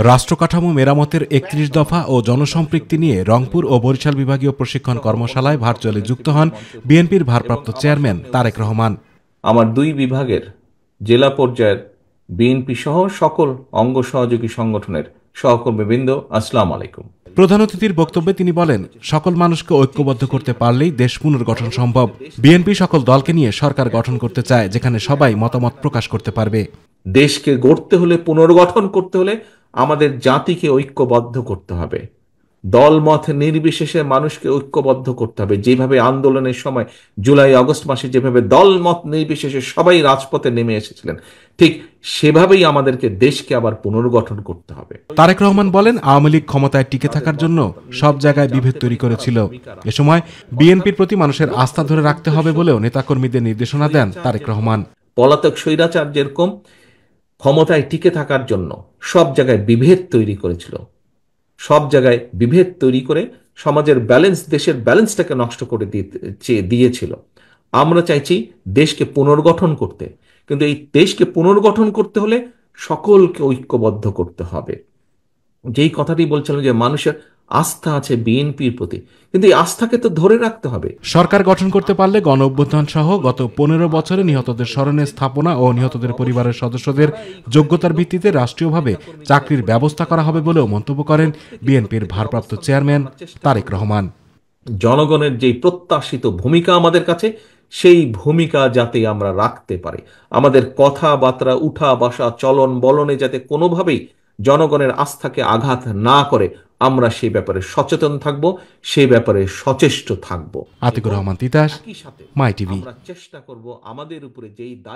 রাষ্ট্র কাঠামো মেরামতের ৩১ দফা ও জনসম্পৃক্তি নিয়ে রংপুর ও বরিশাল বিভাগীয় প্রশিক্ষণ কর্মশালায় ভার্চুয়ালি যুক্ত হন বিএনপির ভারপ্রাপ্ত চেয়ারম্যান তারেক রহমান। আমার দুই বিভাগের জেলা পর্যায়ের বিএনপি সহ সকল অঙ্গ সহযোগী সংগঠনের সহকর্মীবৃন্দ, আসসালামু আলাইকুম। প্রধান অতিথির বক্তব্যে তিনি বলেন, সকল মানুষকে ঐক্যবদ্ধ করতে পারলেই দেশ পুনর্গঠন সম্ভব। বিএনপি সকল দলকে নিয়ে সরকার গঠন করতে চায়, যেখানে সবাই মতামত প্রকাশ করতে পারবে। দেশকে গড়তে হলে, পুনর্গঠন করতে হলে আমাদের জাতিকে ঐক্যবদ্ধ করতে হবে। দলমত নির্বিশেষে মানুষকে ঐক্যবদ্ধ করতে হবে। যেভাবে আন্দোলনের সময় জুলাই আগস্ট মাসে যেভাবে দলমত নির্বিশেষে সবাই রাজপথে নেমে এসেছিলেন, ঠিক সেভাবেই আমাদেরকে দেশকে আবার পুনর্গঠন করতে হবে। তারেক রহমান বলেন, আওয়ামী লীগ ক্ষমতায় টিকে থাকার জন্য সব জায়গায় বিভেদ তৈরি করেছিল। এ সময় বিএনপির প্রতি মানুষের আস্থা ধরে রাখতে হবে বলেও নেতাকর্মীদের নির্দেশনা দেন তারেক রহমান। পলাতক স্বৈরাচার যেরকম ক্ষমতায় টিকে থাকার জন্য সব জায়গায় বিভেদ তৈরি করেছিল, সব জায়গায় বিভেদ তৈরি করে সমাজের ব্যালেন্স, দেশের ব্যালেন্সটাকে নষ্ট করে দিয়েছিল। আমরা চাইছি দেশকে পুনর্গঠন করতে, কিন্তু এই দেশকে পুনর্গঠন করতে হলে সকলকে ঐক্যবদ্ধ করতে হবে। যেই কথাটি বলছিলাম যে মানুষের আস্থা আছে বিএনপির প্রতি, কিন্তু এই আস্থাকে তো ধরে রাখতে হবে। সরকার গঠন করতে পারলে গণ অভ্যুত্থান সহ গত ১৫ বছরে নিহতদের স্মরণে স্থাপনা ও নিহতদের পরিবারের সদস্যদের যোগ্যতার ভিত্তিতে রাষ্ট্রীয়ভাবে চাকরির ব্যবস্থা করা হবে বলেও মন্তব্য করেন বিএনপির ভারপ্রাপ্ত চেয়ারম্যান তারেক রহমান। জনগণের যেই প্রত্যাশিত ভূমিকা আমাদের কাছে, সেই ভূমিকা যাতে আমরা রাখতে পারি, আমাদের কথাবার্তা, উঠা বসা, চলন বলনে যাতে কোনোভাবেই জনগণের আস্থাকে আঘাত না করে, আমরা সেই ব্যাপারে সচেতন থাকব, সেই ব্যাপারে সচেষ্ট থাকব। আতিকুর রহমান তিতাস, মাই টিভি। আমরা চেষ্টা করব আমাদের উপরে যেই দায়িত্ব